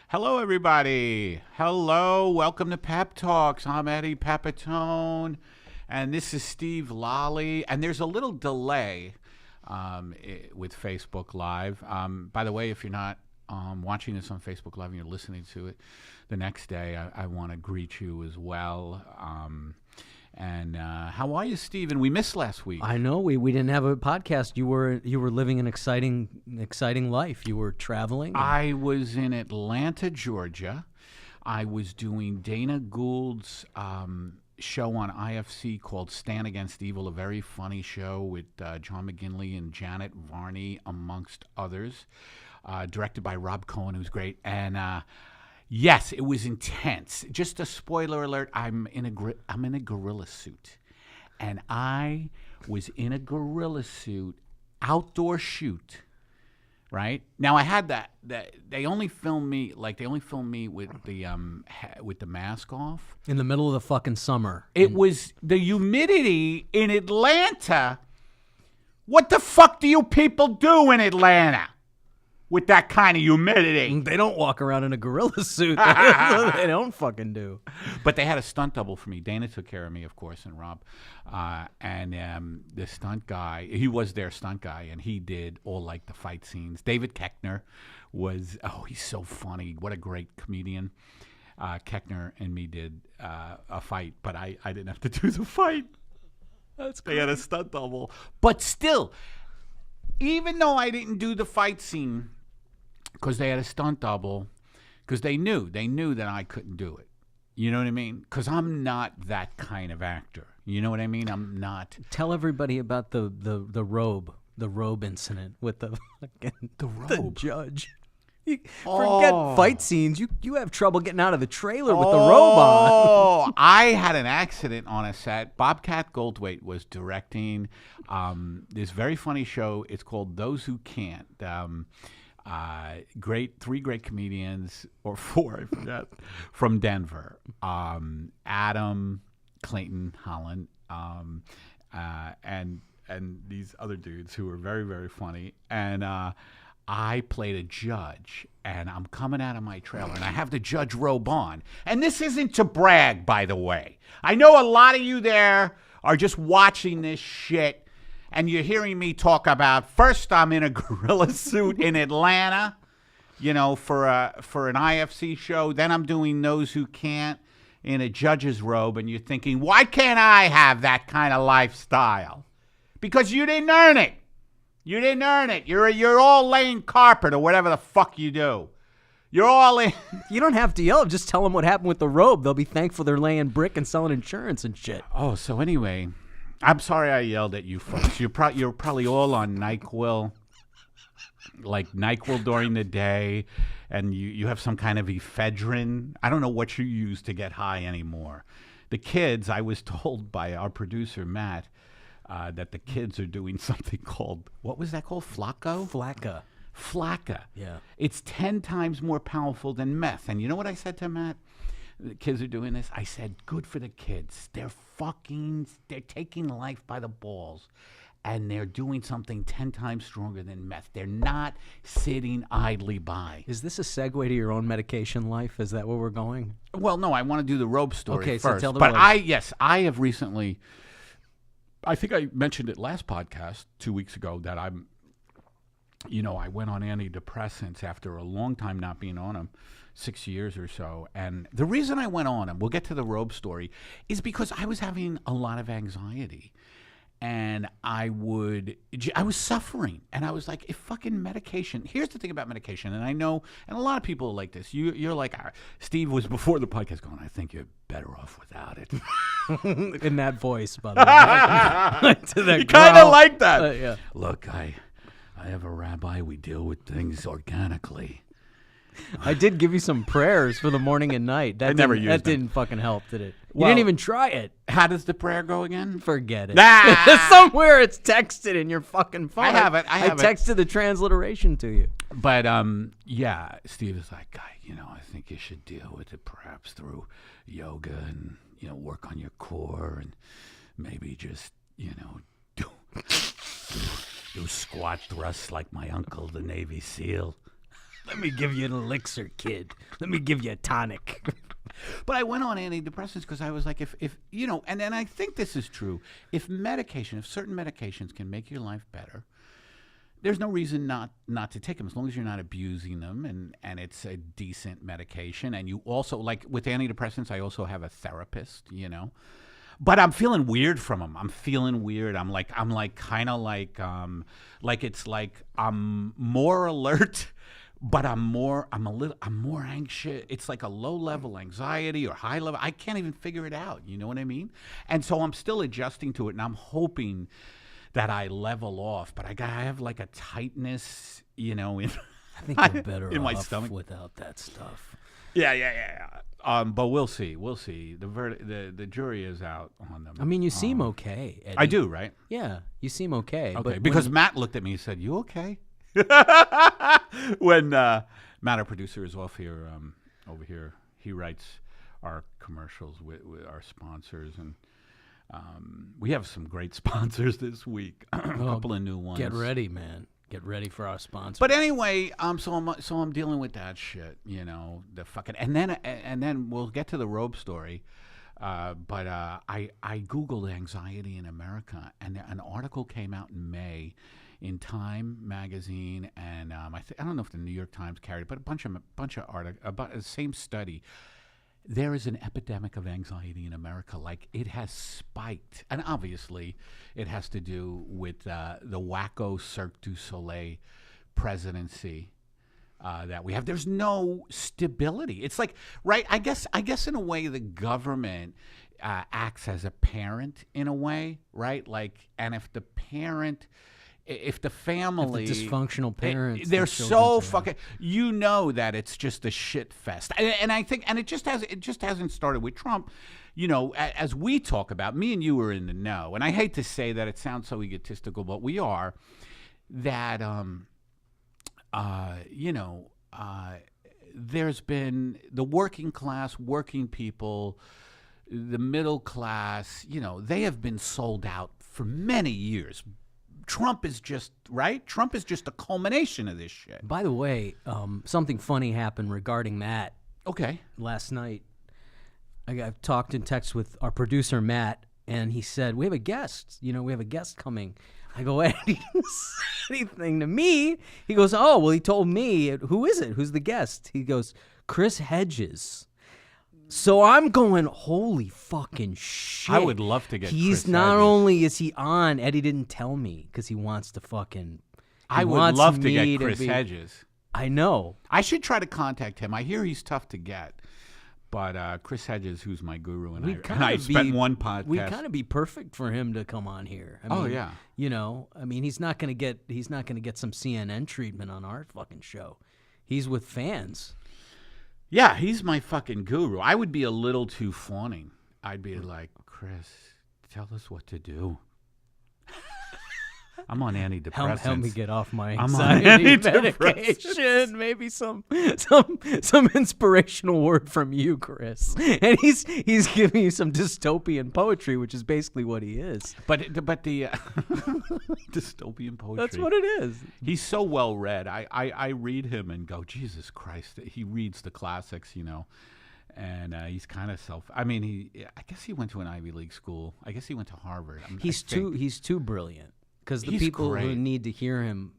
Hello, everybody. Hello. Welcome to Pep Talks. I'm Eddie Pepitone, and this is Steve Lally. And there's a little delay with Facebook Live. By the way, if you're not watching this on Facebook Live and you're listening to it the next day, I want to greet you as well. And how are you, Steve? And we missed last week. I know we didn't have a podcast. You were living an exciting life. You were traveling. I was in Atlanta, Georgia. I was doing Dana Gould's show on IFC called Stand Against Evil, a very funny show with John McGinley and Janet Varney, amongst others, directed by Rob Cohen, who's great. And yes, it was intense. Just a spoiler alert, I'm in a gorilla suit. And I was in a gorilla suit, outdoor shoot, right? Now I had that they only filmed me with the mask off. In the middle of the fucking summer. It was the humidity in Atlanta. What the fuck do you people do in Atlanta with that kind of humidity? They don't walk around in a gorilla suit. They don't fucking do. But they had a stunt double for me. Dana took care of me, of course, and Rob. And the stunt guy, he was their stunt guy, and he did all like the fight scenes. David Koechner was, he's so funny. What a great comedian. Koechner and me did a fight, but I didn't have to do the fight. That's They had a stunt double. But still, even though I didn't do the fight scene, because they had a stunt double, because they knew that I couldn't do it. You know what I mean? Because I'm not that kind of actor. You know what I mean? I'm not. Tell everybody about the robe incident with the judge. Forget fight scenes. You have trouble getting out of the trailer with the robe on. Oh, I had an accident on a set. Bobcat Goldthwait was directing this very funny show. It's called Those Who Can't. Three great comedians, or four, I forget, from Denver. Adam, Clayton, Holland, and these other dudes who were very, very funny. And I played a judge, and I'm coming out of my trailer, and I have the judge robe on. And this isn't to brag, by the way. I know a lot of you there are just watching this shit, and you're hearing me talk about, first I'm in a gorilla suit in Atlanta, for an IFC show. Then I'm doing Those Who Can't in a judge's robe, and you're thinking, why can't I have that kind of lifestyle? Because you didn't earn it. You didn't earn it. You're all laying carpet or whatever the fuck you do. You're all in. You don't have to yell. Just tell them what happened with the robe. They'll be thankful they're laying brick and selling insurance and shit. Oh, so anyway, I'm sorry I yelled at you folks. You're probably all on NyQuil, like NyQuil during the day, and you have some kind of ephedrine. I don't know what you use to get high anymore. The kids, I was told by our producer, Matt, that the kids are doing something called, what was that called? Flakka. Yeah. It's 10 times more powerful than meth. And you know what I said to Matt? The kids are doing this. I said, good for the kids. They're taking life by the balls. And they're doing something 10 times stronger than meth. They're not sitting idly by. Is this a segue to your own medication life? Is that where we're going? Well, no, I want to do the Robe Story okay, first. So tell the but robe. I have recently, I think I mentioned it last podcast 2 weeks ago that I went on anti-depressants after a long time not being on them, 6 years or so. And the reason I went on them, we'll get to the Robe Story, is because I was having a lot of anxiety. And I was suffering, and I was like, if fucking medication, here's the thing about medication, and I know, and a lot of people are like this, you're like, Steve was before the podcast going, I think you're better off without it. In that voice, by the way. You kind of like that. Yeah. Look, I have a rabbi, we deal with things organically. I did give you some prayers for the morning and night. That didn't fucking help, did it? You didn't even try it. How does the prayer go again? Forget it. Nah. Somewhere it's texted in your fucking phone. I have it. I texted the transliteration to you. But yeah, Steve is like, I think you should deal with it perhaps through yoga and work on your core and maybe just do squat thrusts like my uncle, the Navy SEAL. Let me give you an elixir, kid. Let me give you a tonic. But I went on antidepressants because I was like, if and I think this is true. If certain medications can make your life better, there's no reason not to take them as long as you're not abusing them and it's a decent medication. And you also, like with antidepressants, I also have a therapist, But I'm feeling weird from them. I'm feeling weird. I'm kind of like it's like I'm more alert, but I'm more anxious. It's like a low level anxiety or high level. I can't even figure it out. You know what I mean? And so I'm still adjusting to it, and I'm hoping that I level off. But I have like a tightness, in I think you're better in my off stomach without that stuff. Yeah. But we'll see. The jury is out on them. I mean, you seem okay, Eddie. I do, right? Yeah, you seem okay. Okay, but because Matt looked at me and said, "You okay?" When Matt, our producer, is off here, over here, he writes our commercials with our sponsors, and we have some great sponsors this week. A couple of new ones. Get ready, man. Get ready for our sponsor. But anyway, so I'm dealing with that shit, the fucking, and then we'll get to the Robe Story. But I Googled anxiety in America, and an article came out in May in Time magazine, and I don't know if the New York Times carried it, but a bunch of articles about the same study. There is an epidemic of anxiety in America. Like, it has spiked. And obviously, it has to do with the wacko Cirque du Soleil presidency that we have. There's no stability. It's like, right, I guess in a way the government acts as a parent in a way, right? Like, and if the family, if the dysfunctional parents, they're so fucking, that it's just a shit fest. And I think, and it just hasn't started with Trump. As we talk about, me and you are in the know, and I hate to say that, it sounds so egotistical, but we are. That there's been the working class, working people, the middle class. They have been sold out for many years. Trump is just, right? Trump is just a culmination of this shit. By the way, something funny happened regarding Matt. Okay. Last night, I've talked in text with our producer, Matt, and he said, we have a guest. We have a guest coming. I go, Eddie didn't say anything to me. He goes, oh, well, he told me. Who is it? Who's the guest? He goes, Chris Hedges. So I'm going, holy fucking shit. I would love to get He's Chris not Hedges. only is he on, Eddie didn't tell me because he wants to fucking. I would love to get Chris Hedges. I know. I should try to contact him. I hear he's tough to get. But Chris Hedges, who's my guru, and I spent one podcast. We'd kind of be perfect for him to come on here. I mean, yeah. He's not gonna get some CNN treatment on our fucking show. He's with fans. Yeah, he's my fucking guru. I would be a little too fawning. I'd be like, Chris, tell us what to do. I'm on antidepressants. Help me get off my I'm on anxiety medication. Maybe some inspirational word from you, Chris. And he's giving you some dystopian poetry, which is basically what he is. But the dystopian poetry. That's what it is. He's so well read. I read him and go, Jesus Christ. He reads the classics, and he's kind of I guess he went to an Ivy League school. I guess he went to Harvard. He's too brilliant. Because the people who need to hear him.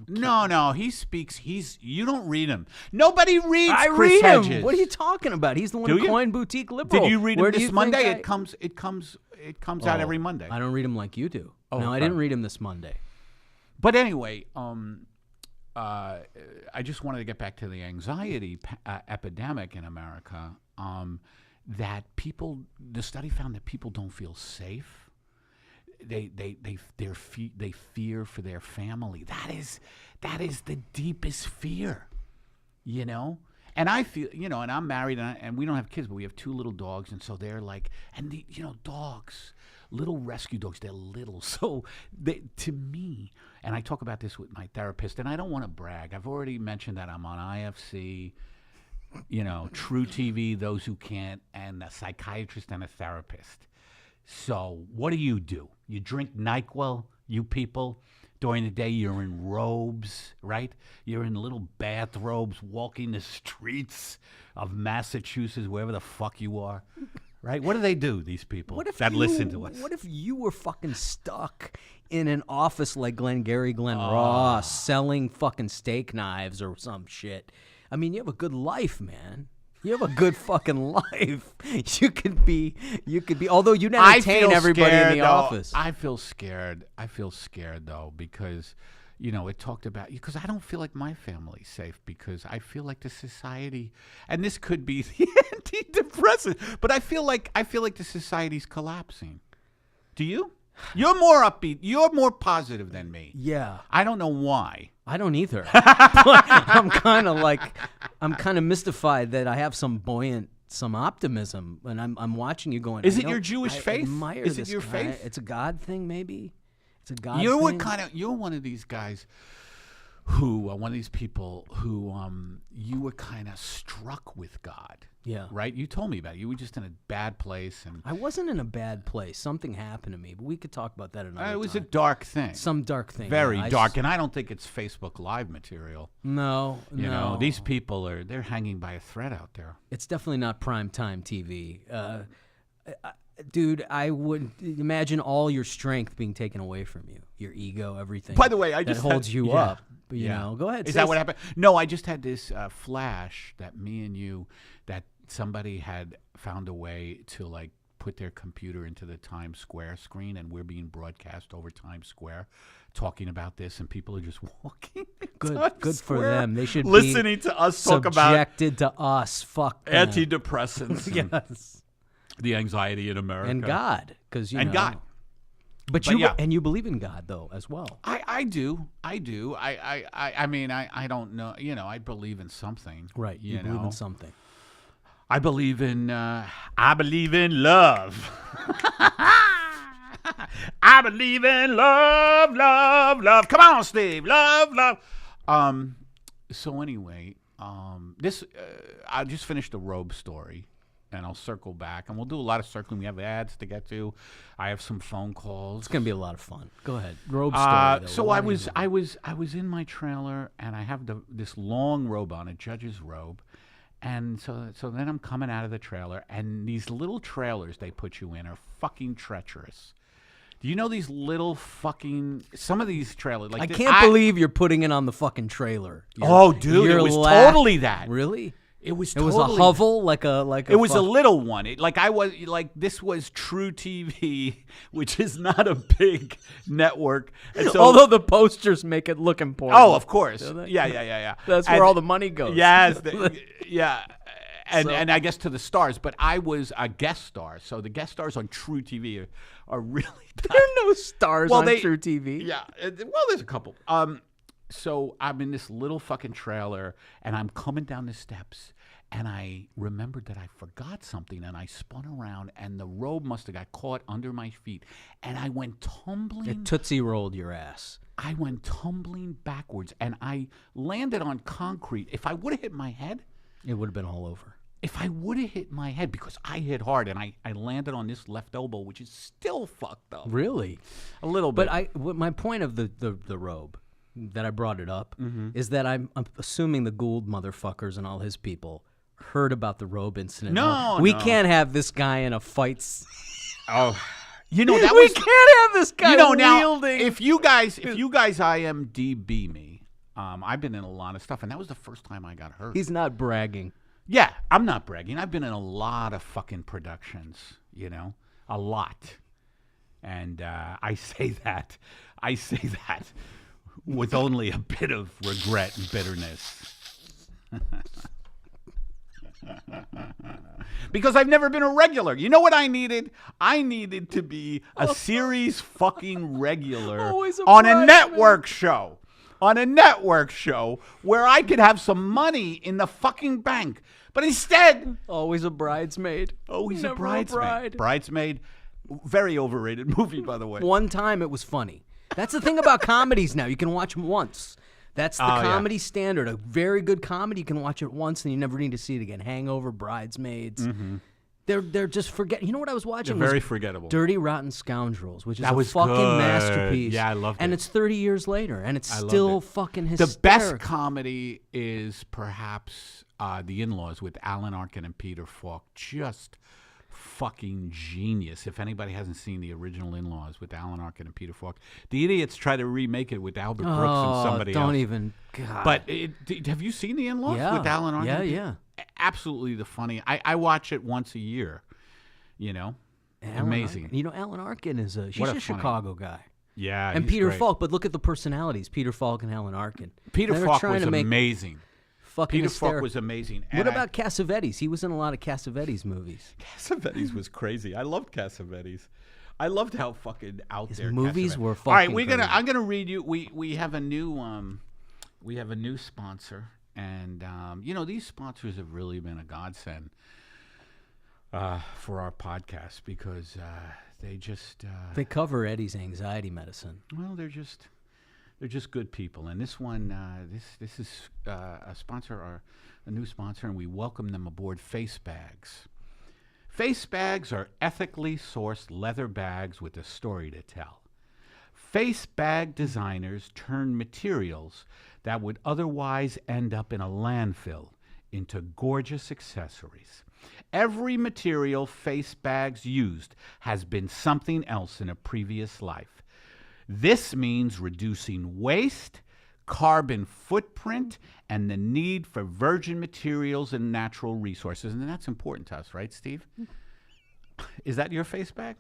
No, he speaks. You don't read him. Nobody reads I Chris read Hedges. him. What are you talking about? He's the one who coined boutique liberal. Did you read him this Monday? It comes out every Monday. I don't read him like you do. Oh, no, okay. I didn't read him this Monday. But anyway, I just wanted to get back to the anxiety epidemic in America. That the study found that people don't feel safe. They fear for their family. That is the deepest fear, And I feel, and I'm married, and we don't have kids, but we have 2 little dogs, and so they're like, and dogs, little rescue dogs, they're little, so to me, and I talk about this with my therapist, and I don't want to brag. I've already mentioned that I'm on IFC, True TV, Those Who Can't, and a psychiatrist and a therapist. So what do? You drink NyQuil, you people? During the day, you're in robes, right? You're in little bathrobes walking the streets of Massachusetts, wherever the fuck you are, right? What do they do, these people that listen to us? What if you were fucking stuck in an office like Glengarry Glen Ross selling fucking steak knives or some shit? I mean, you have a good life, man. You have a good fucking life. You could be, although you entertain everybody in the office. I feel scared, though, because, it talked about, because I don't feel like my family's safe, because I feel like the society, and this could be the antidepressant, but I feel like the society's collapsing. Do you? You're more upbeat. You're more positive than me. Yeah. I don't know why. I don't either. But I'm kind of mystified that I have some optimism, and I'm watching you going. Is it your Jewish faith? Is it your faith? It's a God thing, maybe. It's a God. You're thing. You're one of these guys who, one of these people who, you were kind of struck with God. Yeah. Right? You told me about it. You were just in a bad place. And I wasn't in a bad place. Something happened to me, but we could talk about that another time. It was a dark thing. Some dark thing. Very dark. And I don't think it's Facebook Live material. No. You know, these people they're hanging by a thread out there. It's definitely not primetime TV. Dude, I would imagine all your strength being taken away from you. Your ego, everything. By the way, that holds you up. But, you know, go ahead. Is that what happened? No, I just had this flash that me and you, that somebody had found a way to like put their computer into the Times Square screen, and we're being broadcast over Times Square talking about this, and people are just walking. Good for them. They should listening be to us talk about subjected to us. Fuck them. Antidepressants. Yes. The anxiety in America. And God, because you know. God. But you and you believe in God though as well. I do. I mean I don't know. You know, I believe in something. Right. You believe in something. I believe in love. I believe in love, love. Come on, Steve. Love. So anyway, this I just finished the Robe Story, and I'll circle back, and we'll do a lot of circling. We have ads to get to. I have some phone calls. It's gonna be a lot of fun. Go ahead, Robe Story. So I was in my trailer, and I have this long robe on, a judge's robe. And so then I'm coming out of the trailer, and these little trailers they put you in are fucking treacherous. Do you know these little fucking, some of these trailers? Like I can't believe you're putting it on the fucking trailer. Dude, it was totally that. Really? It was a hovel, like a. It was a little one. This was True TV, which is not a big network. And so, although the posters make it look important. Oh, of course. Yeah. That's where all the money goes. Yes. Yeah. And I guess to the stars, but I was a guest star. So the guest stars on True TV are really bad. There are no stars on True TV. Yeah. Well, there's a couple. So I'm in this little fucking trailer, and I'm coming down the steps, and I remembered that I forgot something, and I spun around, and the robe must have got caught under my feet, and I went tumbling. It Tootsie rolled your ass. I went tumbling backwards, and I landed on concrete. If I would have hit my head, it would have been all over. If I would have hit my head, because I hit hard, and I landed on this left elbow, which is still fucked up. Really? A little bit. But my point of the robe, that I brought it up, is that I'm assuming the Gould motherfuckers and all his people heard about the robe incident. No, we can't have this guy in a fight. You know that we can't have this guy wielding. Now, if you guys IMDb me, I've been in a lot of stuff, and that was the first time I got hurt. He's not bragging. Yeah, I'm not bragging. I've been in a lot of fucking productions, you know, a lot, and I say that with only a bit of regret and bitterness. Because I've never been a regular. You know what I needed? I needed to be a series fucking regular on a network show. On a network show where I could have some money in the fucking bank. But instead... Always a bridesmaid. Always Never a bridesmaid. bride. Bridesmaid. Very overrated movie, by the way. One time it was funny. That's the thing about comedies now. You can watch them once. That's the comedy standard. A very good comedy, you can watch it once and you never need to see it again. Hangover, Bridesmaids. They're just forget. You know what I was watching? They're very forgettable. Dirty Rotten Scoundrels, which is That a was fucking good. masterpiece. Yeah, I loved it. And it's 30 years later, and it's I loved still it. fucking The hysterical. best comedy is perhaps The In-Laws with Alan Arkin and Peter Falk. Just fucking genius. If anybody hasn't seen the original In-Laws with Alan Arkin and Peter Falk, the idiots try to remake it with Albert Brooks and somebody else. Don't even. God. But have you seen the In-Laws with Alan Arkin? Yeah. Absolutely the funny. I watch it once a year. Amazing. Arkin, Alan Arkin is she's What a a funny- Chicago guy. Yeah, And he's Peter great. Falk, but look at the personalities. Peter Falk and Alan Arkin. Peter They were Falk trying was to make amazing. Fucking Peter hysterical. Falk was amazing. What about Cassavetes? He was in a lot of Cassavetes movies. Cassavetes was crazy. I loved Cassavetes. I loved how fucking out His there movies Cassavetes. were All right, fucking crazy. I'm gonna read you. We have a new sponsor, and these sponsors have really been a godsend for our podcast because they just They cover Eddie's anxiety medicine. well, they're just good people. And this one, this is a sponsor, a new sponsor, and we welcome them aboard. FaceBags. FaceBags are ethically sourced leather bags with a story to tell. FaceBag designers turn materials that would otherwise end up in a landfill into gorgeous accessories. Every material FaceBags used has been something else in a previous life. This means reducing waste, carbon footprint, and the need for virgin materials and natural resources. And that's important to us, right, Steve? Is that your face bag?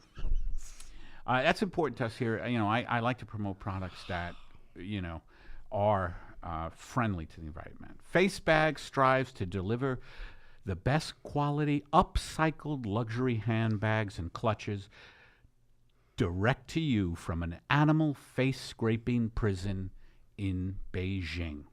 That's important to us here. I like to promote products that, are friendly to the environment. FaceBag strives to deliver the best quality upcycled luxury handbags and clutches direct to you from an animal face-scraping prison in Beijing.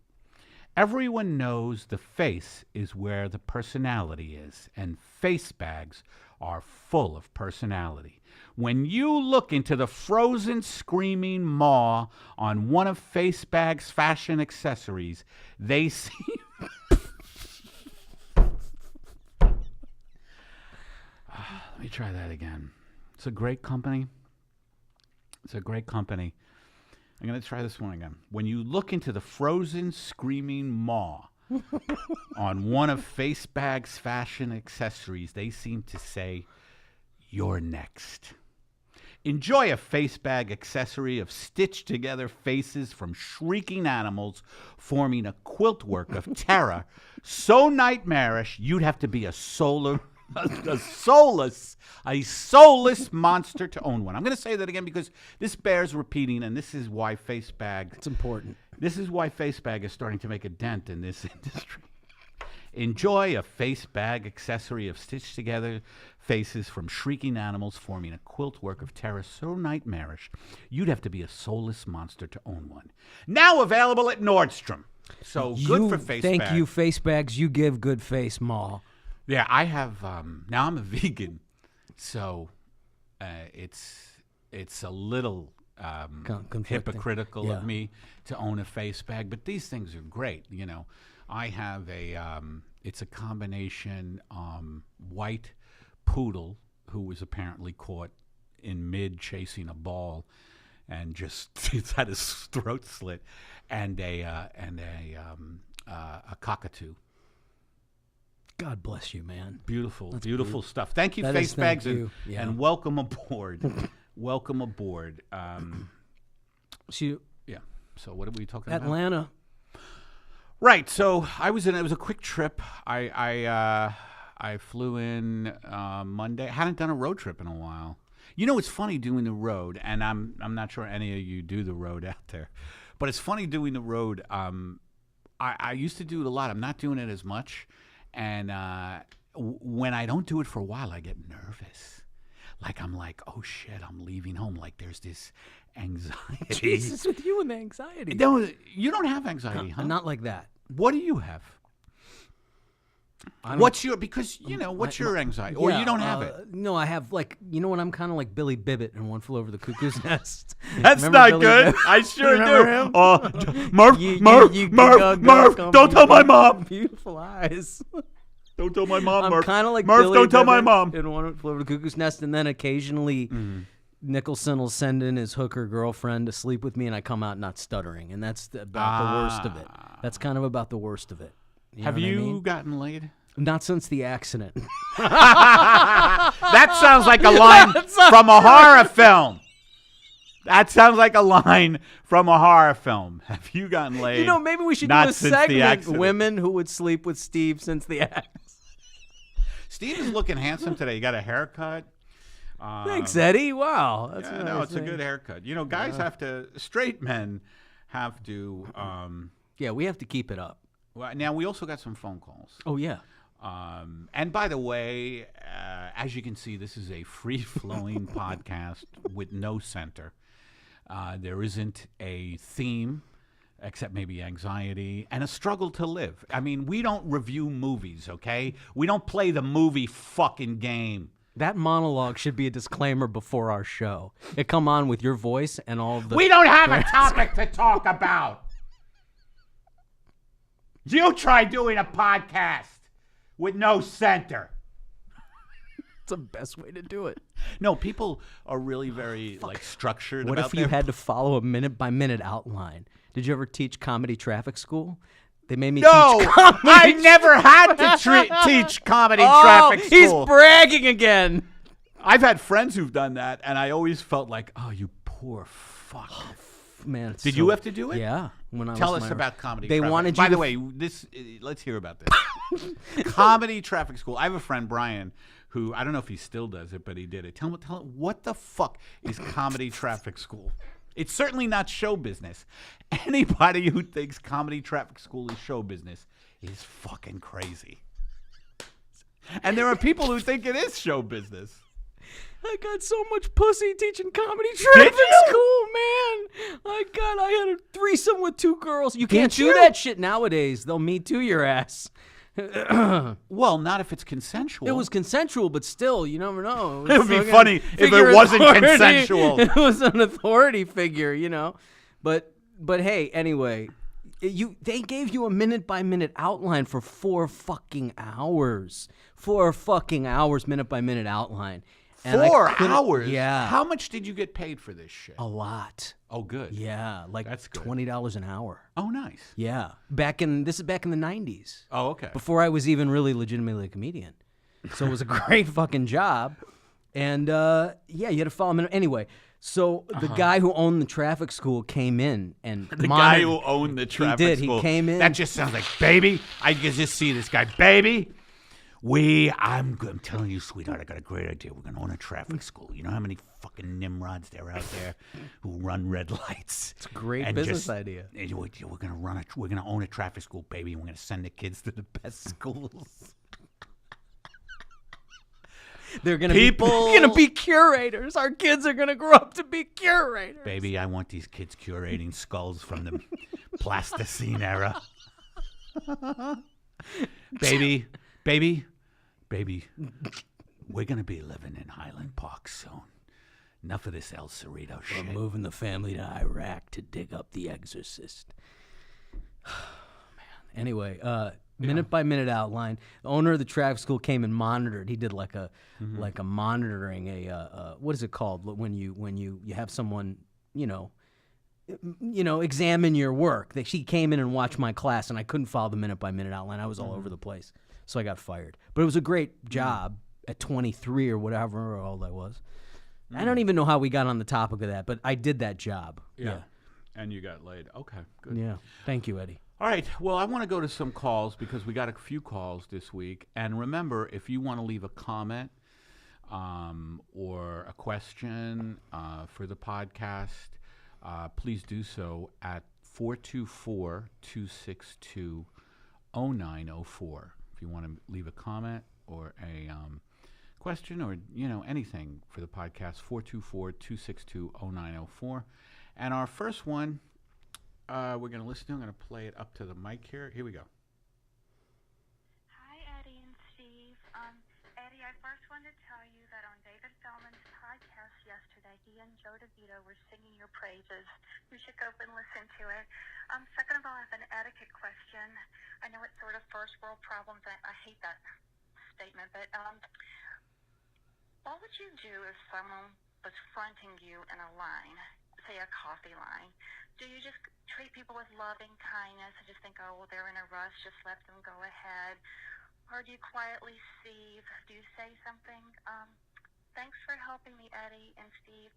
Everyone knows the face is where the personality is, and face bags are full of personality. When you look into the frozen screaming maw on one of FaceBag's fashion accessories, they seem... Let me try that again. It's a great company. I'm going to try this one again. When you look into the frozen screaming maw on one of FaceBag's fashion accessories, they seem to say, "You're next." Enjoy a FaceBag accessory of stitched together faces from shrieking animals forming a quilt work of terror so nightmarish you'd have to be a soulless monster to own one. I'm going to say that again because this bears repeating, and this is why FaceBag... It's important. This is why FaceBag is starting to make a dent in this industry. Enjoy a FaceBag accessory of stitched together faces from shrieking animals forming a quilt work of terror so nightmarish you'd have to be a soulless monster to own one. Now available at Nordstrom. So good for FaceBag. Thank you, FaceBags. You give good face, Ma. Yeah, I have. Now I'm a vegan, so it's a little hypocritical of me to own a face bag. But these things are great. I have a. It's a combination white poodle who was apparently caught in mid chasing a ball, and just it's had his throat slit, and a cockatoo. God bless you, man. Beautiful, beautiful stuff. Thank you, That is FaceBags, thank you. Yeah. and welcome aboard. Welcome aboard. Yeah. So what are we talking about? Atlanta. Right. So it was a quick trip. I flew in Monday. I hadn't done a road trip in a while. It's funny doing the road, and I'm not sure any of you do the road out there, but it's funny doing the road. I used to do it a lot. I'm not doing it as much. And when I don't do it for a while, I get nervous. Like, I'm like, oh, shit, I'm leaving home. Like, there's this anxiety. Jesus, with you and the anxiety. No, you don't have anxiety, huh? Not like that. What do you have? What's your anxiety? Or you don't have it? No, I have, when I'm kind of like Billy Bibbit in One Flew Over the Cuckoo's Nest. That's Remember not Billy good. Bibbit? I sure Remember do. him? Murph, You Murph, go, don't tell my mom. Beautiful eyes. Don't tell my mom, I'm Murph. kind of like Murph, Billy don't tell my Bibbit mom. in One Flew Over the Cuckoo's Nest, and then occasionally Nicholson will send in his hooker girlfriend to sleep with me, and I come out not stuttering, and that's about the worst of it. That's kind of about the worst of it. Have know what I you mean? gotten laid? Not since the accident. That sounds like a line from a horror film. That sounds like a line from a horror film. Have you gotten laid? You know, maybe we should Not do a since the segment, accident. women who would sleep with Steve since the accident. Steve is looking handsome today. You got a haircut. Thanks, Eddie. Wow. That's Yeah, a no, nice it's thing. a good haircut. You know, guys have to, straight men have to, Yeah, we have to keep it up. well, now we also got some phone calls. Oh, yeah. And by the way, as you can see, this is a free-flowing podcast with no center. There isn't a theme, except maybe anxiety and a struggle to live. I mean, we don't review movies, okay? We don't play the movie fucking game. That monologue should be a disclaimer before our show. It come on with your voice and all of the... We don't have a topic to talk about. You try doing a podcast with no center. It's the best way to do it. No, people are really very like structured. What about if you their had to follow a minute-by-minute outline? Did you ever teach comedy traffic school? They made me No, teach comedy. I never had to teach comedy traffic school. He's bragging again. I've had friends who've done that, and I always felt like, oh, you poor fuck. Man, it's Did so- you have to do it? Yeah. When I Tell was us my- about comedy They traffic. wanted By you the to- way, this let's hear about this. Comedy traffic school. I have a friend, Brian, who I don't know if he still does it, but he did it. Tell him what the fuck is comedy traffic school? It's certainly not show business. Anybody who thinks comedy traffic school is show business is fucking crazy. And there are people who think it is show business. I got so much pussy teaching comedy traffic you? school, man. I had a threesome with 2 girls. You can't Did do you? that shit nowadays. They'll Me Too your ass. Well, not if it's consensual. It was consensual, but still, you never know. It would be fucking funny if figure it wasn't authority. consensual. It was an authority figure, you know. But hey, anyway, they gave you a minute-by-minute outline for 4 fucking hours. 4 fucking hours, minute-by-minute outline. And I 4 couldn't- hours? Yeah. How much did you get paid for this shit? A lot. Oh, good. Yeah, like That's good. $20 an hour. Oh, nice. Yeah. This is back in the 90s. Oh, okay. Before I was even really legitimately a comedian. So it was a great fucking job. And yeah, you had to follow him. Anyway, so the guy who owned the traffic school came in and The guy who owned the traffic did. school. He came in. That just sounds like, baby. I can just see this guy, baby. I'm telling you, sweetheart, I got a great idea. We're gonna own a traffic school. You know how many fucking nimrods there are out there who run red lights? It's a great And business just- idea. and we're gonna own a traffic school, baby. And we're gonna send the kids to the best schools. They're gonna People- be curators. Our kids are gonna grow up to be curators. Baby, I want these kids curating skulls from the Plasticine era. Baby, we're going to be living in Highland Park soon. Enough of this El Cerrito shit. We're moving the family to Iraq to dig up the Exorcist. Man. Anyway, minute-by-minute outline. The owner of the traffic school came and monitored. He did like a monitoring, what is it called when you have someone, examine your work. She came in and watched my class, and I couldn't follow the minute-by-minute outline. I was all over the place, so I got fired. But it was a great job at 23 or whatever old I was. I don't even know how we got on the topic of that, but I did that job. Yeah. And you got laid. Okay, good. Yeah. Thank you, Eddie. All right. Well, I want to go to some calls because we got a few calls this week. And remember, if you want to leave a comment or a question for the podcast, please do so at 424-262-0904. If you want to leave a comment or a question or, anything for the podcast, 424-262-0904. And our first one, we're going to listen to. I'm going to play it up to the mic here. Here we go. Hi, Eddie and Steve. Eddie, I first wanted to tell you that on David Feldman's podcast yesterday, he and Joe DeVito were singing your praises. You should go and listen to it. Second of all, I have an etiquette question. I know it's sort of first world problems. I hate that statement, but what would you do if someone was fronting you in a line, say a coffee line? Do you just treat people with loving kindness and just think, oh, well, they're in a rush, just let them go ahead? Or do you quietly sieve? Do you say something? Thanks for helping me, Eddie and Steve.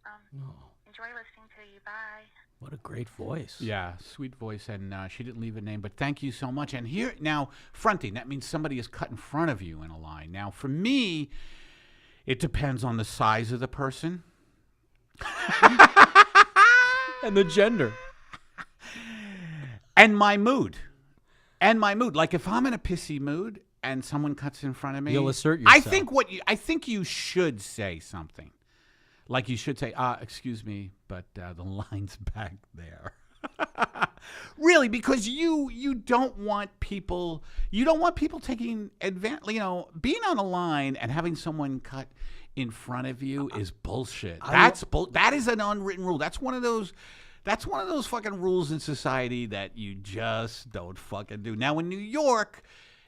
Enjoy listening to you. Bye. What a great voice. Yeah, sweet voice, and she didn't leave a name, but thank you so much. And here, now, fronting, that means somebody is cut in front of you in a line. Now, for me, it depends on the size of the person. And the gender. And my mood. Like, if I'm in a pissy mood and someone cuts in front of me, you'll assert yourself. I think you should say something. Like, you should say, excuse me, but the line's back there. Really, because you don't want people taking advantage. You know, being on a line and having someone cut in front of you is bullshit. That is an unwritten rule. That's one of those fucking rules in society that you just don't fucking do. Now, in New York,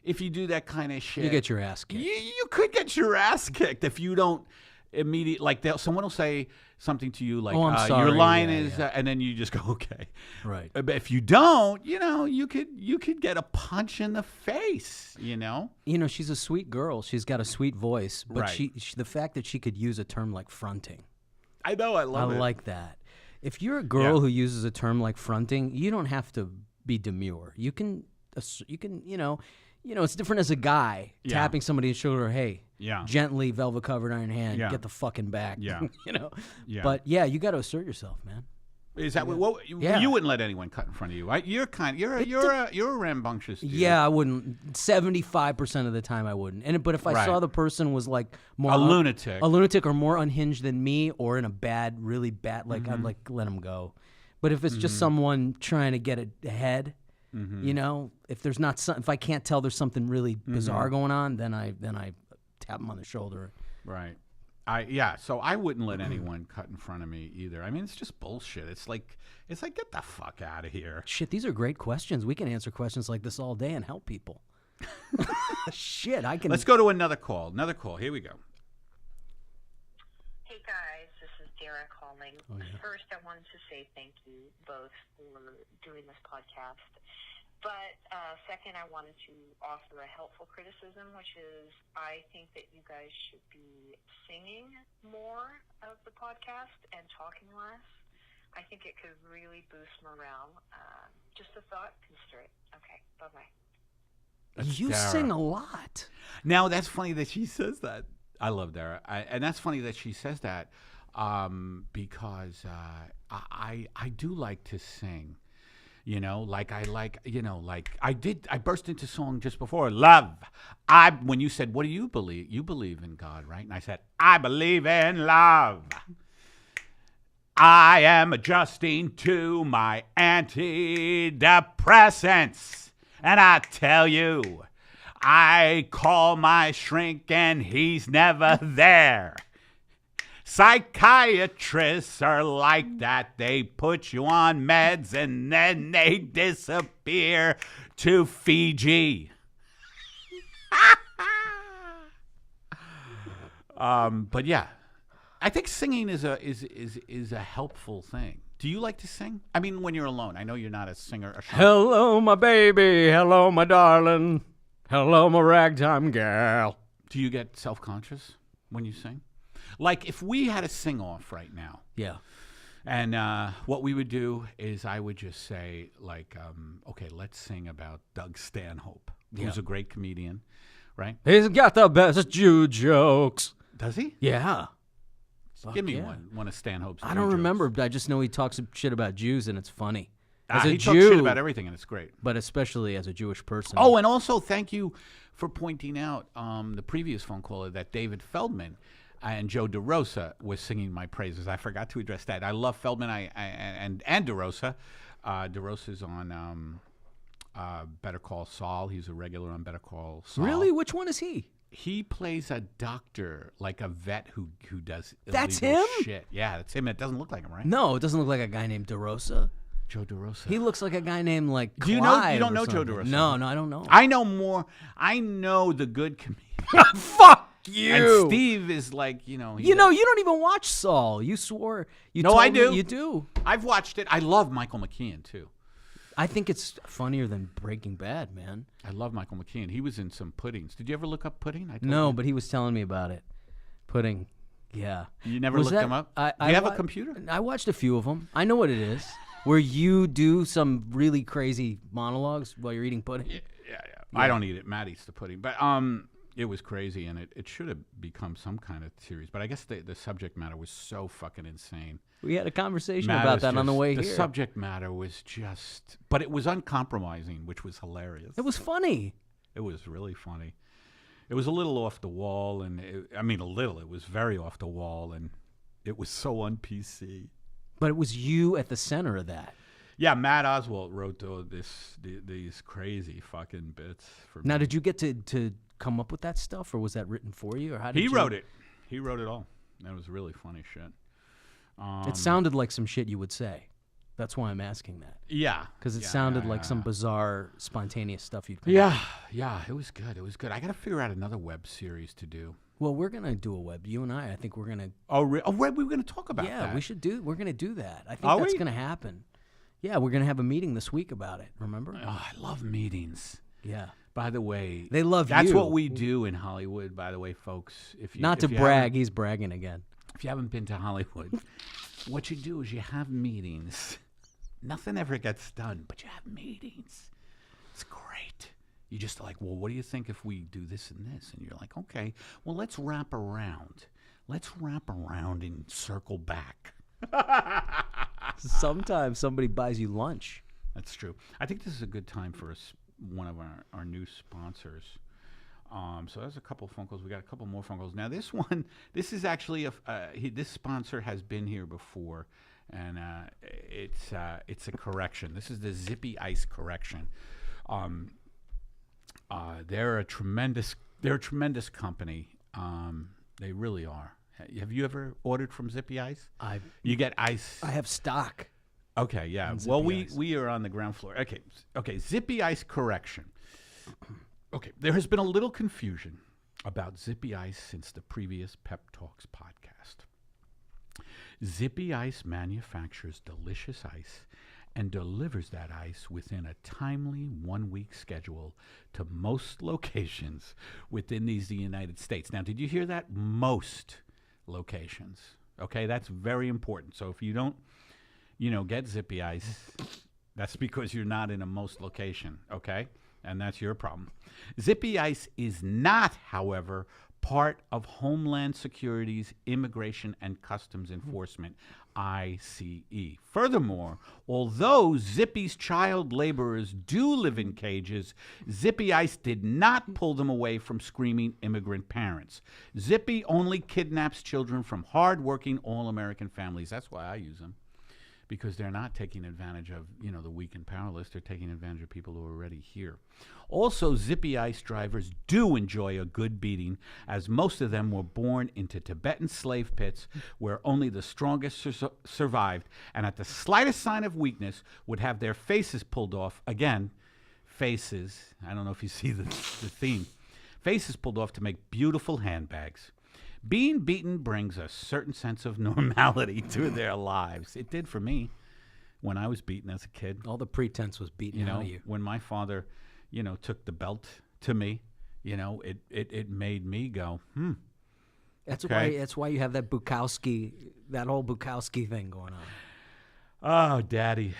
if you do that kind of shit, you get your ass kicked. You could get your ass kicked if you don't immediately, like, someone will say something to you like, I'm sorry. your line is, and then you just go, okay. Right. But if you don't, you could get a punch in the face, you know? She's a sweet girl. She's got a sweet voice. But Right. she the fact that she could use a term like fronting. I know, I love it. I like that. If you're a girl who uses a term like fronting, you don't have to be demure. You can, it's different as a guy tapping somebody on the shoulder, hey, gently, velvet covered iron hand, get the fucking back. Yeah. Yeah. But you got to assert yourself, man. Is that what you wouldn't let anyone cut in front of you? Right? You're a rambunctious dude. Yeah, I wouldn't. 75% of the time, I wouldn't. But if I saw the person was like more a lunatic or more unhinged than me, or in a really bad, like I'd like let them go. But if it's just someone trying to get ahead, if I can't tell there's something really bizarre going on, then I tap them on the shoulder. Right. So I wouldn't let anyone cut in front of me either. I mean, it's just bullshit. It's like get the fuck out of here. Shit, these are great questions. We can answer questions like this all day and help people. Shit, I can. Let's go to another call. Here we go. Hey guys, this is Dara calling. Oh, yeah. First, I wanted to say thank you both for doing this podcast. But second, I wanted to offer a helpful criticism, which is I think that you guys should be singing more of the podcast and talking less. I think it could really boost morale. Just a thought, consider it. Okay, bye-bye. You Dara. sing a lot. Now, that's funny that she says that. I love Dara. And that's funny that she says that because I do like to sing. I burst into song just before. Love. When you said, what do you believe? You believe in God, right? And I said, I believe in love. I am adjusting to my anti-depressants. And I tell you, I call my shrink and he's never there. Psychiatrists are like that. They put you on meds and then they disappear to Fiji. But yeah, I think singing is a helpful thing. Do you like to sing? I mean, when you're alone. I know you're not a singer. Hello, my baby. Hello, my darling. Hello, my ragtime gal. Do you get self-conscious when you sing? Like, if we had a sing-off right now. Yeah. And what we would do is I would just say, like, okay, let's sing about Doug Stanhope, who's a great comedian, right? He's got the best Jew jokes. Does he? Yeah. Give me one of Stanhope's I don't Jew remember, jokes. but I just know he talks shit about Jews, and it's funny. He talks shit about everything, and it's great. But especially as a Jewish person. Oh, and also thank you for pointing out the previous phone caller that David Feldman and Joe DeRosa was singing my praises. I forgot to address that. I love Feldman and DeRosa. DeRosa's on Better Call Saul. He's a regular on Better Call Saul. Really? Which one is he? He plays a doctor, like a vet who does That's illegal him? shit. Yeah, that's him. It doesn't look like him, right? No, it doesn't look like a guy named DeRosa. Joe DeRosa. He looks like a guy named like Do you know? You Clive don't or know Joe something. DeRosa? No, I don't know. I know more. I know the good comedian. Fuck you. And Steve is like, you know. You don't even watch Saul. You swore. You No, told I do. Me you do. I've watched it. I love Michael McKean too. I think it's funnier than Breaking Bad, man. I love Michael McKean. He was in some Puddings. Did you ever look up Pudding? I told No, you. but he was telling me about it. Pudding. Yeah. You never Was looked that- them up? I Do you have a wa- computer? I watched a few of them. I know what it is. Where you do some really crazy monologues while you're eating pudding. Yeah. I don't eat it. Matt eats the pudding. But it was crazy, and it should have become some kind of series. But I guess the subject matter was so fucking insane. We had a conversation Matt about is that on the just- way the here. The subject matter was just... But it was uncompromising, which was hilarious. It was funny. It was really funny. It was a little off the wall, and it was very off the wall, and it was so un-PC. But it was you at the center of that. Yeah, Matt Oswalt wrote these crazy fucking bits for me. Now, did you get to come up with that stuff, or was that written for you, or how did He you... wrote it. He wrote it all. That was really funny shit. It sounded like some shit you would say. That's why I'm asking that. Yeah. Because it sounded like some bizarre, spontaneous stuff you'd come up with. Yeah, it was good. It was good. I got to figure out another web series to do. Well, we're going to do a web. You and I think we're going to... We were going to talk about that. Yeah, we're going to do that. I think Are that's we? going to happen. Yeah, we're going to have a meeting this week about it, remember? Oh, I love meetings. Yeah. By the way, They love that's you. what we do in Hollywood, by the way, folks. Not to brag, he's bragging again. If you haven't been to Hollywood, what you do is you have meetings. Nothing ever gets done, but you have meetings. It's great. You just like, well, what do you think if we do this and this? And you're like, okay, well, let's wrap around. Let's wrap around and circle back. Sometimes somebody buys you lunch. That's true. I think this is a good time for one of our new sponsors. So there's a couple phone calls. We got a couple more phone calls. Now this is actually this sponsor has been here before, and it's a correction. This is the Zippy Ice correction. They're a tremendous company. They really are. Have you ever ordered from Zippy Ice? You get ice. I have stock. Okay, yeah. on Well, Zippy Ice. we are on the ground floor. Okay. Zippy Ice correction. Okay, there has been a little confusion about Zippy Ice since the previous Pep Talks podcast. Zippy Ice manufactures delicious ice and delivers that ice within a timely 1-week schedule to most locations within the United States. Now, did you hear that? Most locations. Okay, that's very important. So if you don't, get Zippy Ice, that's because you're not in a most location, okay? And that's your problem. Zippy Ice is not, however, part of Homeland Security's Immigration and Customs Enforcement, ICE. Furthermore, although Zippy's child laborers do live in cages, Zippy Ice did not pull them away from screaming immigrant parents. Zippy only kidnaps children from hardworking all-American families. That's why I use them. Because they're not taking advantage of, the weak and powerless. They're taking advantage of people who are already here. Also, Zippy Ice drivers do enjoy a good beating, as most of them were born into Tibetan slave pits where only the strongest survived, and at the slightest sign of weakness would have their faces pulled off. Again, faces. I don't know if you see the theme. Faces pulled off to make beautiful handbags. Being beaten brings a certain sense of normality to their lives. It did for me when I was beaten as a kid. All the pretense was beaten out of you. When my father, took the belt to me, it made me go, That's okay. That's why you have that Bukowski, that whole Bukowski thing going on. Oh, daddy.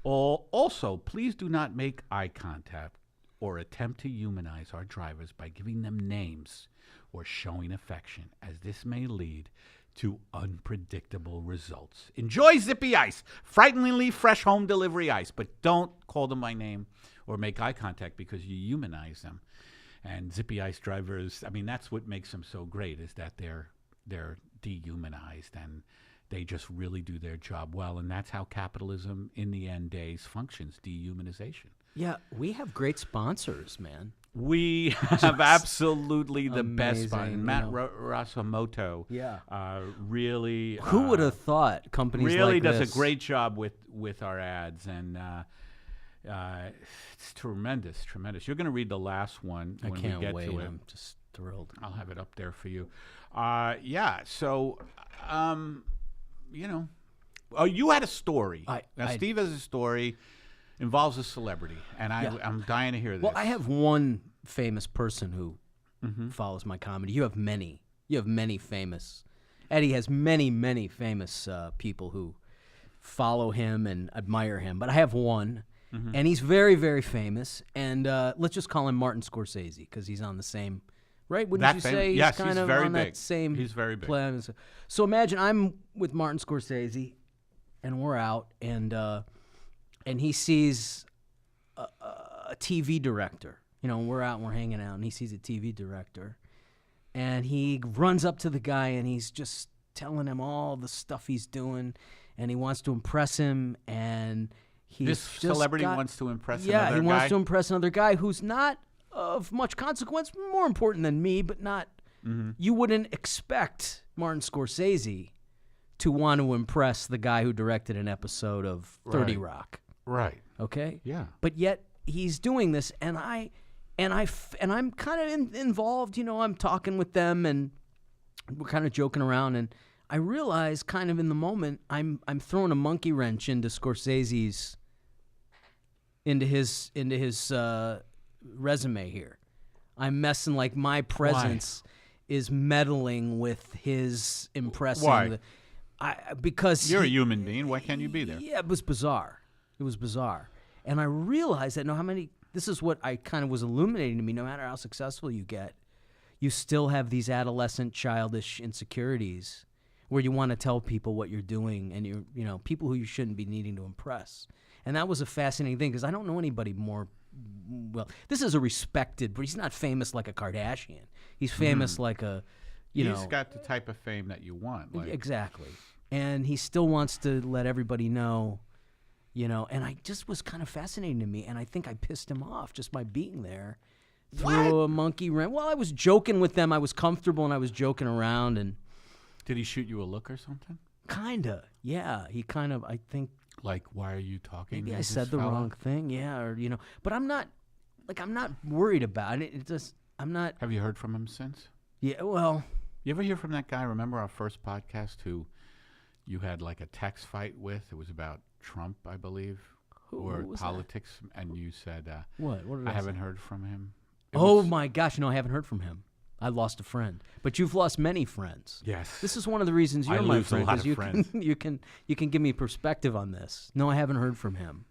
Also, please do not make eye contact or attempt to humanize our drivers by giving them names or showing affection, as this may lead to unpredictable results. Enjoy Zippy Ice, frighteningly fresh home delivery ice, but don't call them by name or make eye contact because you humanize them. And Zippy Ice drivers, that's what makes them so great, is that they're dehumanized and they just really do their job well. And that's how capitalism in the end days functions, dehumanization. Yeah, we have great sponsors, man. We have absolutely the best spot. Amazing, Matt you know. Rasamoto, Yeah. really. Who would have thought companies really like does this? a great job with our ads, and it's tremendous. You're going to read the last one I when can't we get wait. to it. I'm just thrilled. I'll have it up there for you. Yeah. So, you know, oh, you had a story. Now, Steve has a story. Involves a celebrity, and I'm dying to hear this. Well, I have one famous person who follows my comedy. You have many. You have many famous. Eddie has many famous people who follow him and admire him. But I have one, and he's very famous. And let's just call him Martin Scorsese because he's on the same. Right? Wouldn't you say yes, he's kind of very on big. that same? He's very big. Plan. So imagine I'm with Martin Scorsese, and we're out, and he sees a TV director. You know, we're out and we're hanging out, and he sees a TV director. And he runs up to the guy, and he's just telling him all the stuff he's doing, and he wants to impress him. And this celebrity wants to impress another guy? Yeah, he wants to impress another guy who's not of much consequence, more important than me, but not... You wouldn't expect Martin Scorsese to want to impress the guy who directed an episode of 30 Rock. Right. Okay? Yeah. But yet he's doing this, and I'm kind of involved. You know, I'm talking with them, and we're kind of joking around, and I realize, kind of in the moment, I'm throwing a monkey wrench into Scorsese's, into his resume here. I'm messing, like, my presence is meddling with his impressing. Why? Because you're a human being. Why can't you be there? Yeah, it was bizarre. It was bizarre. And I realized that this is what I kind of was illuminating to me, no matter how successful you get, you still have these adolescent, childish insecurities where you want to tell people what you're doing, and you know, people who you shouldn't be needing to impress. And that was a fascinating thing, because I don't know anybody more, well, this is a respected, but he's not famous like a Kardashian. He's famous like a, you know. He's got the type of fame that you want. Like. Exactly. And he still wants to let everybody know. You know, and I just was kind of fascinating to me, and I think I pissed him off just by being there. Threw a monkey wrench. Well, I was joking with them. I was comfortable, and I was joking around. And did he shoot you a look or something? Kinda, yeah. He kind of, I think. Like, why are you talking? Maybe I said the wrong thing, yeah, or you know. But I'm not worried about it. It just, I'm not. Have you heard from him since? Yeah, well. You ever hear from that guy? Remember our first podcast who you had like a text fight with? It was about Trump, I believe, or politics, and you said, "What? What did I haven't heard from him." My gosh, no, I haven't heard from him. I lost a friend, but you've lost many friends. Yes, this is one of the reasons you're my friend, because you can give me perspective on this. No, I haven't heard from him.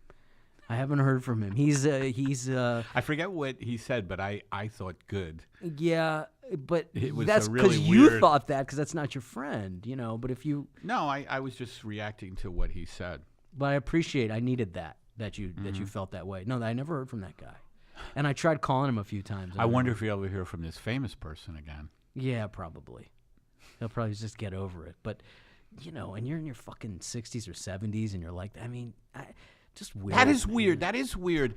He's I forget what he said, but I thought good. Yeah, but it was that's because you thought that, because that's not your friend, you know. But if you I was just reacting to what he said. But I appreciate. I needed that you felt that way. No, I never heard from that guy, and I tried calling him a few times. I wonder if you'll ever hear from this famous person again. Yeah, probably. He'll probably just get over it. But you know, and you're in your fucking 60s or 70s, and you're like, I mean, just weird. That is weird. That is weird.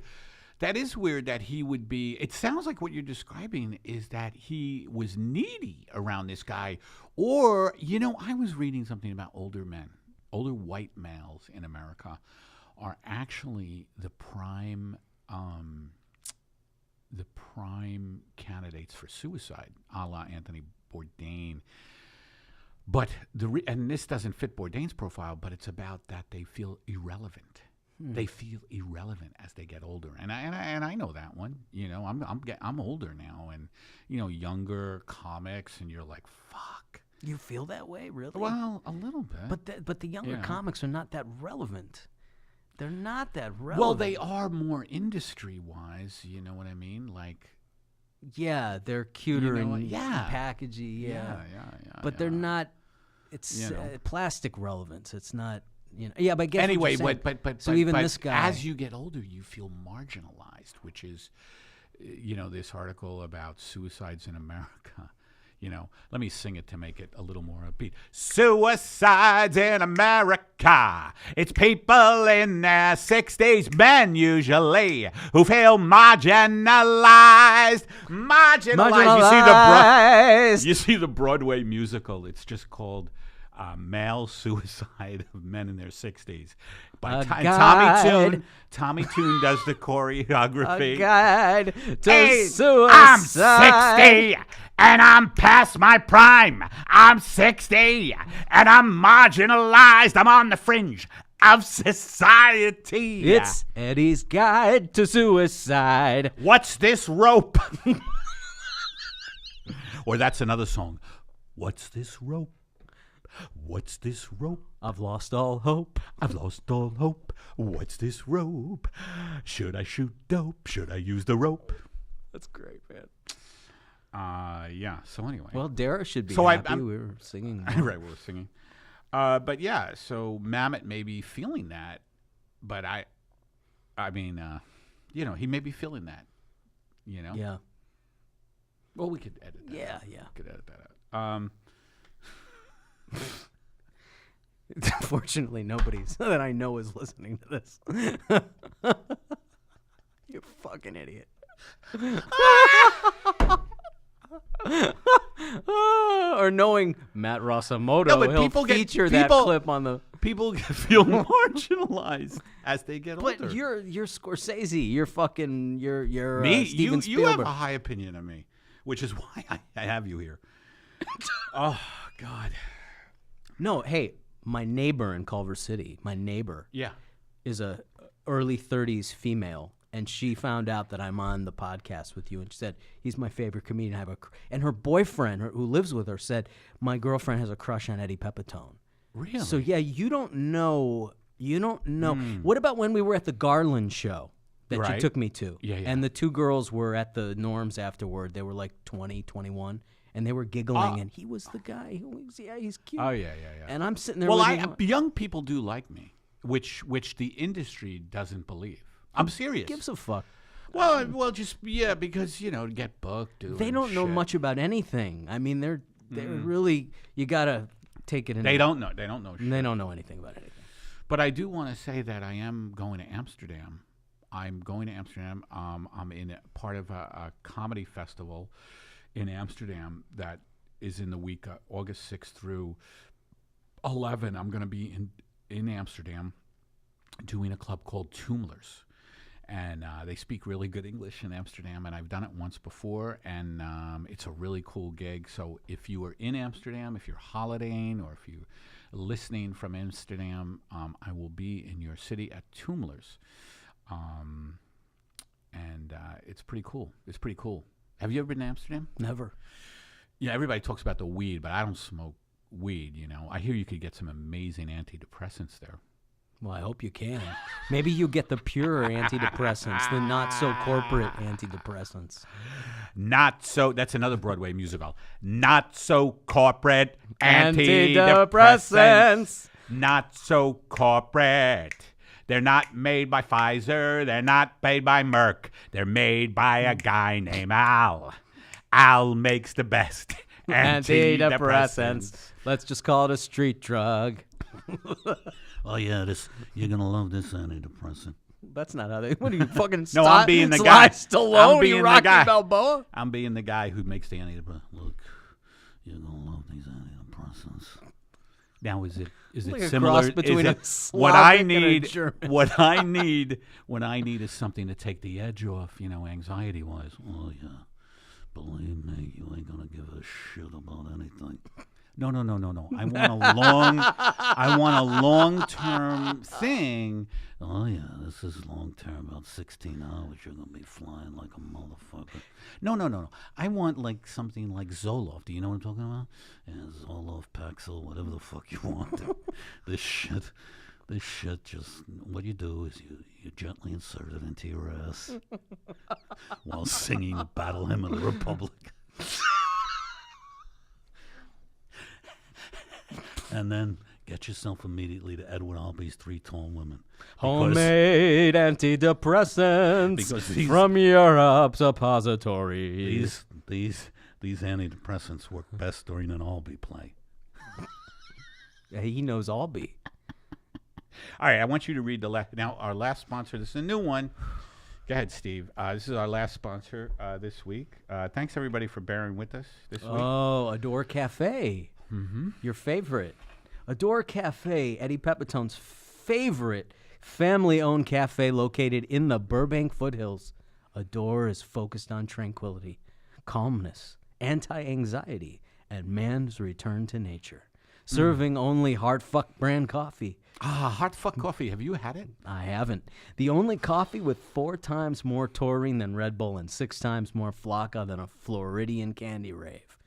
That is weird that he would be. It sounds like what you're describing is that he was needy around this guy, or you know, I was reading something about older men. Older white males in America are actually the prime candidates for suicide, a la Anthony Bourdain. But and this doesn't fit Bourdain's profile, but it's about that they feel irrelevant. They feel irrelevant as they get older, and I know that one. You know, I'm older now, and you know, younger comics, and you're like, fuck. You feel that way, really? Well, a little bit. But the younger comics are not that relevant. They're not that relevant. Well, they are more industry-wise. You know what I mean? Like, yeah, they're cuter and yeah. packagey. Yeah. But they're not. It's plastic relevance. It's not. You know. Yeah, but I guess anyway, so even this guy, as you get older, you feel marginalized, which is, you know, this article about suicides in America. Let me sing it to make it a little more upbeat. Suicides in America. It's people in their 60s, men usually, who feel marginalized. Marginalized. You see the Broadway musical. It's just called Male Suicide of Men in Their 60s. By Tommy Tune. Tommy Tune does the choreography. A guide to suicide. I'm 60 and I'm past my prime. I'm 60 and I'm marginalized. I'm on the fringe of society. It's Eddie's Guide to Suicide. What's this rope? Or that's another song. What's this rope? What's this rope? I've lost all hope. I've lost all hope. What's this rope? Should I shoot dope? Should I use the rope? That's great, man. Yeah. So anyway. Well, Dara should be So happy we were singing. Right, we were singing. But yeah, so Mamet may be feeling that, but I mean, he may be feeling that, Yeah. Well, we could edit that. Yeah, out. yeah. We could edit that out. Fortunately, nobody that I know is listening to this. You fucking idiot. Or knowing Matt Rasamoto, No, but he'll people feature that clip on the... People feel marginalized as they get older. But you're Scorsese. You're fucking... You're me? Steven You Spielberg. have a high opinion of me, which is why I have you here. Oh, God. No, hey, my neighbor in Culver City, Yeah. is a early 30s female, and she found out that I'm on the podcast with you, and she said, he's my favorite comedian. And her boyfriend, who lives with her, said, my girlfriend has a crush on Eddie Pepitone. Really? So, yeah, you don't know. What about when we were at the Garland show that you Right. took me to? Yeah, yeah. And the two girls were at the Norms afterward. They were like 20, 21, and they were giggling, and he was the guy who was, he's cute. Oh, yeah. And I'm sitting there Well, with young people do like me, which the industry doesn't believe. I'm serious. gives a fuck. Well, just because get booked. They don't know much about anything. I mean, they're really, you gotta take it in. They don't know. They don't know shit. They don't know anything about anything. But I do want to say that I am going to Amsterdam. I'm in part of a comedy festival in Amsterdam that is in the week August 6th through 11. I'm going to be in Amsterdam doing a club called Toomlers. And they speak really good English in Amsterdam, and I've done it once before, and it's a really cool gig. So if you are in Amsterdam, if you're holidaying, or if you're listening from Amsterdam, I will be in your city at Toomlers. And it's pretty cool. It's pretty cool. Have you ever been to Amsterdam? Never. Yeah, everybody talks about the weed, but I don't smoke weed, I hear you could get some amazing antidepressants there. Well, I hope you can. Maybe you get the pure antidepressants, the not so corporate antidepressants. That's another Broadway musical. Not so corporate Antidepressants. antidepressants. Not so corporate. They're not made by Pfizer. They're not made by Merck. They're made by a guy named Al. Al makes the best antidepressants. Let's just call it a street drug. Oh yeah, you're gonna love this antidepressant. That's not how they. What are you fucking? No, I'm being the guy. Stallone, I'm being you the Rocky guy. Balboa. I'm being the guy who makes the antidepressant. Look, you're gonna love these antidepressants. Now, is it Like a similar? cross between a What I Slavic and a need? German. What I need is something to take the edge off. Anxiety wise. Oh yeah, believe me, you ain't gonna give a shit about anything. No. I want a long-term thing. Oh yeah, this is long-term. About 16 hours, you're gonna be flying like a motherfucker. No. I want like something like Zoloft. Do you know what I'm talking about? Yeah, Zoloft, Paxil, whatever the fuck you want. This shit just, what you do is you gently insert it into your ass while singing the Battle Hymn of the Republic. And then get yourself immediately to Edwin Albee's Three Tall Women. Homemade antidepressants because from Europe suppositories. These These antidepressants work best during an Albee play. Yeah, he knows Albee. All right, I want you to read now our last sponsor. This is a new one. Go ahead, Steve. This is our last sponsor this week. Thanks, everybody, for bearing with us this week. Oh, Adore Cafe. Mm-hmm. Your favorite. Adore Cafe, Eddie Pepitone's favorite family-owned cafe located in the Burbank foothills. Adore is focused on tranquility, calmness, anti-anxiety, and man's return to nature. Serving only Heartfuck brand coffee. Heartfuck coffee. Have you had it? I haven't. The only coffee with 4 times more taurine than Red Bull and 6 times more flocka than a Floridian candy rave.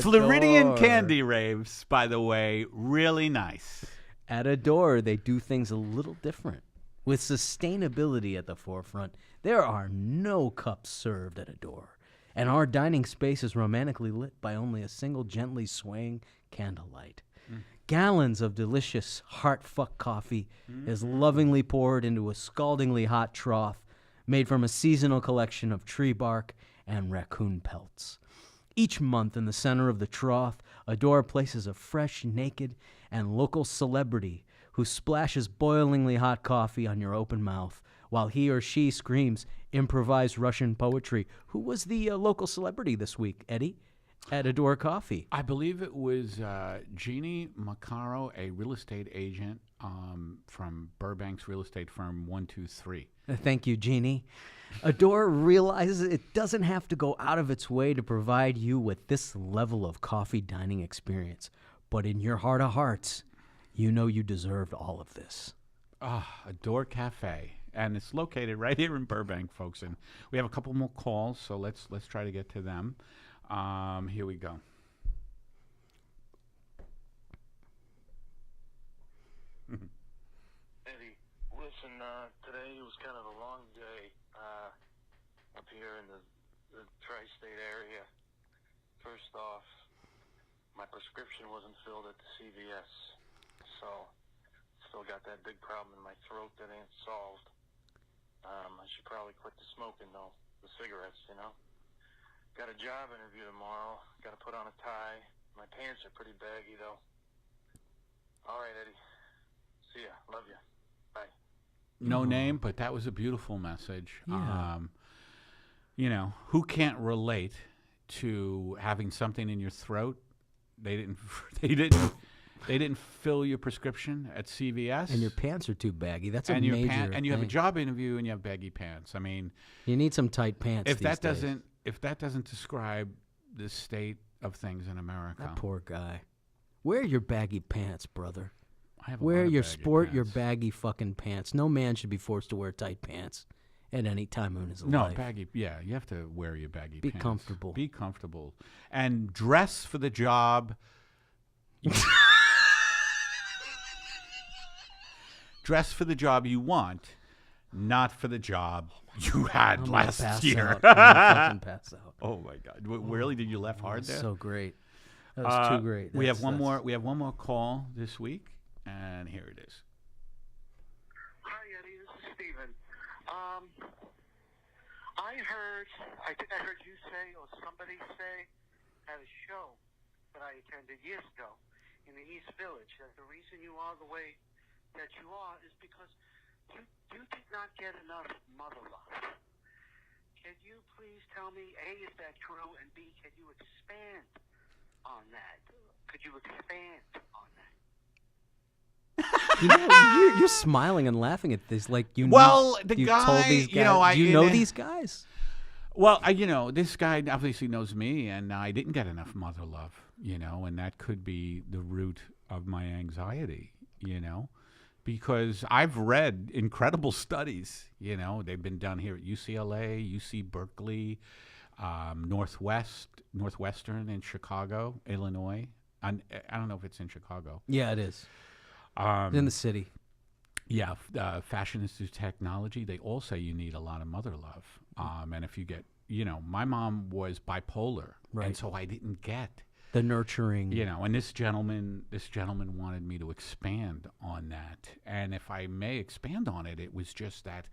Floridian candy raves, by the way, really nice. At Adore, they do things a little different. With sustainability at the forefront, there are no cups served at Adore. And our dining space is romantically lit by only a single gently swaying candlelight. Gallons of delicious Heartfuck coffee is lovingly poured into a scaldingly hot trough made from a seasonal collection of tree bark and raccoon pelts. Each month in the center of the trough, Adore places a fresh, naked, and local celebrity who splashes boilingly hot coffee on your open mouth while he or she screams improvised Russian poetry. Who was the local celebrity this week, Eddie, at Adore Coffee? I believe it was Jeannie Macaro, a real estate agent from Burbank's real estate firm 123. Thank you, Jeannie. Adore realizes it doesn't have to go out of its way to provide you with this level of coffee dining experience. But in your heart of hearts, you know you deserved all of this. Adore Cafe. And it's located right here in Burbank, folks. And we have a couple more calls, so let's try to get to them. Here we go. Eddie, listen, today was kind of a long day up here in the tri-state area. First off, my prescription wasn't filled at the CVS, so still got that big problem in my throat that ain't solved. I should probably quit the smoking, though, the cigarettes, you know. Got a job interview tomorrow. Got to put on a tie. My pants are pretty baggy, though. All right, Eddie. See ya. Love you. Bye. No name, but that was a beautiful message. Yeah. You know, who can't relate to having something in your throat? They didn't fill your prescription at CVS, And your pants are too baggy. That's a and major and you have a thing. job interview and you have baggy pants. I mean, You need some tight pants. if these that days. doesn't describe the state of things in America, That poor guy. Wear your baggy pants, brother. I have a Wear lot of your baggy your pants. baggy fucking pants. No man should be forced to wear tight pants at any time in his No, life. baggy. Yeah, you have to wear your baggy Be pants. comfortable. Be comfortable. And dress for the job. Dress for the job you want, not for the job you had I'm gonna last pass year. out. I'm gonna fucking pass out. Oh my God! Really? Did you laugh hard there? So great. That was too great. We have That's- one that's- more. We have one more call this week, and here it is. Hi, Eddie. This is Steven. I think I heard you say, or somebody say, at a show that I attended years ago in the East Village, that the reason you are the way that you are is because you did not get enough mother love. Can you please tell me, A, is that true, and B, can you expand on that? Could you expand on that? You know, you're smiling and laughing at this like you. Well, the you guy, told these guys. you know, do you know these guys? Well, this guy obviously knows me, and I didn't get enough mother love, and that could be the root of my anxiety, because I've read incredible studies, they've been done here at UCLA, UC Berkeley, Northwestern in Chicago, Illinois. I don't know if it's in Chicago. Yeah, it is. It's in the city. Yeah, Fashion Institute of Technology, they all say you need a lot of mother love. And if you get, my mom was bipolar, Right. and so I didn't get, The nurturing. and this gentleman wanted me to expand on that. And if I may expand on it, it was just that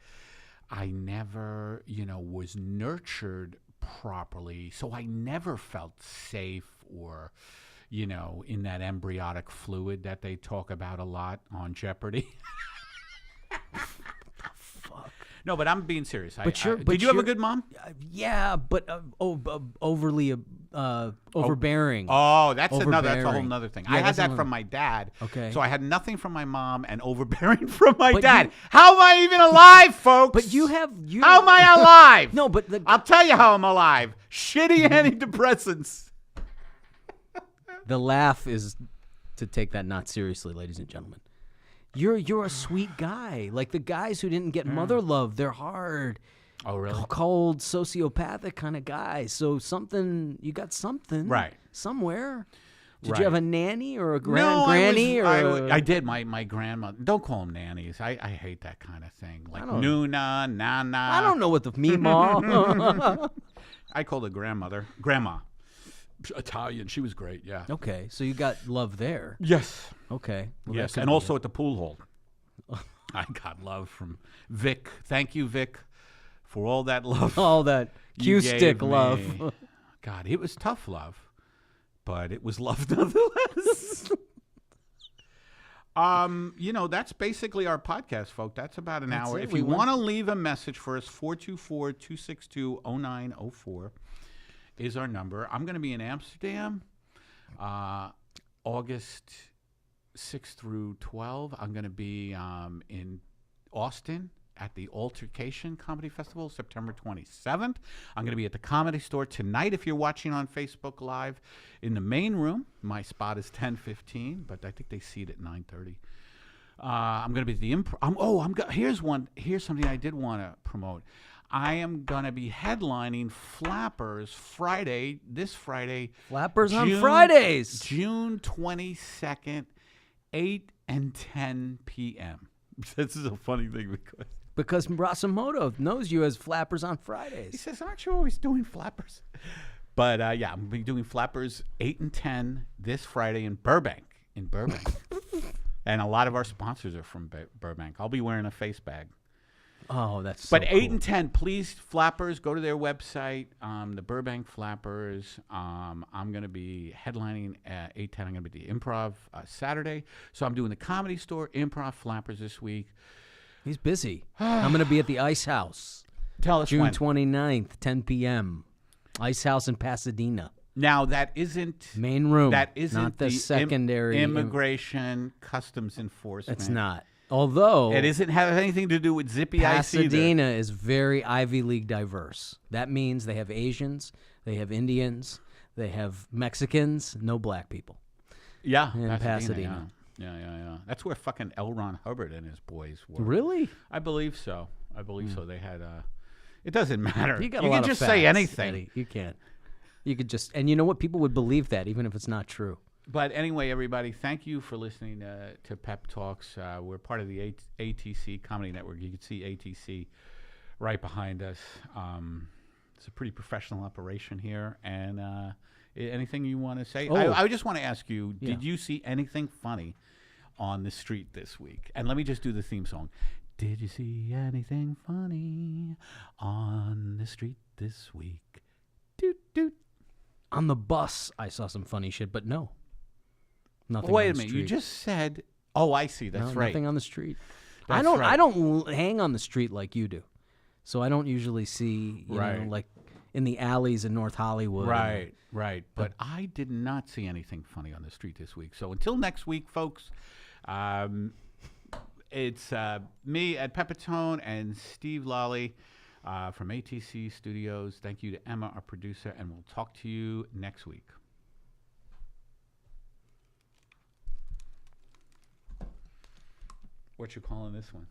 I never, was nurtured properly, so I never felt safe or, in that embryonic fluid that they talk about a lot on Jeopardy. Fuck. No, but I'm being serious. But did you have a good mom? Yeah, but overly overbearing. Oh, that's a whole Overbearing. nother thing. Yeah, I had that's that another- from my dad. Okay. So I had nothing from my mom and overbearing from my But dad. you- How am I even alive, folks? But you have How am I alive? No, but I'll tell you how I'm alive. Shitty antidepressants. the laugh is to take that not seriously, ladies and gentlemen. You're a sweet guy. Like the guys who didn't get mother love, they're hard, Oh, really? cold, sociopathic kind of guys. So you got something Right. somewhere. Did Right. you have a nanny or a No, granny? I did. My grandmother. Don't call them nannies. I hate that kind of thing. Like Nuna, Nana. I don't know what the Meemaw. I called her grandma. Italian. She was great. Yeah. Okay, so you got love there. Yes. Okay. Well, that Yes, could and be also it. at the pool hall. I got love from Vic. Thank you, Vic, for all that love. all that you cue gave stick me. love. God, it was tough love, but it was love nonetheless. That's basically our podcast, folks. That's about an hour. it. If We you went- want to leave a message for us, 424-262-0904 is our number. I'm going to be in Amsterdam, August 6th through 12. I'm going to be in Austin at the Altercation Comedy Festival, September 27th. I'm going to be at the Comedy Store tonight if you're watching on Facebook Live in the main room. My spot is 10:15, but I think they seat at 9:30. I'm going to be at the Improv. Here's something I did want to promote. I am going to be headlining Flappers this Friday. Flappers on Fridays. June 22nd, 8 and 10 p.m. This is a funny thing Because Rasamoto knows you as Flappers on he Fridays. says, aren't you always doing Flappers? But I'm going to be doing Flappers 8 and 10 this Friday in Burbank. And a lot of our sponsors are from Burbank. I'll be wearing a face bag. Oh, that's so But 8 cool. and 10, please, Flappers, go to their website, the Burbank Flappers. I'm going to be headlining at 8:10. I'm going to be at the Improv Saturday. So I'm doing the Comedy Store, Improv, Flappers this week. He's busy. I'm going to be at the Ice House. Tell us June when. 29th, 10 p.m. Ice House in Pasadena. Now, that isn't Main room. that isn't not the secondary. immigration customs enforcement. It's not. Although It doesn't have anything to do with Zippy Ice either. Pasadena is very Ivy League diverse. That means they have Asians, they have Indians, they have Mexicans, no black people. Yeah, In Pasadena. Yeah. That's where fucking L. Ron Hubbard and his boys were. Really? I believe so. So. They had it doesn't matter. You got a can lot of just facts, say anything. Eddie. You can't. You could just, and you know what? People would believe that even if it's not true. But anyway, everybody, thank you for listening to Pep Talks. We're part of the ATC Comedy Network. You can see ATC right behind us. It's a pretty professional operation here. And anything you want to say? Oh. I just want to ask you, Yeah. did you see anything funny on the street this week? And let me just do the theme song. Did you see anything funny on the street this week? Doot, doot. On the bus, I saw some funny shit, but no. Nothing Wait on a the minute. street. You just said, oh, I see. That's No, right. Nothing on the street. That's I don't. right. I don't hang on the street like you do, so I don't usually see. You Right. know, like in the alleys in North Hollywood. Right. But I did not see anything funny on the street this week. So until next week, folks, it's me at Pepitone and Steve Lally from ATC Studios. Thank you to Emma, our producer, and we'll talk to you next week. What you calling this one?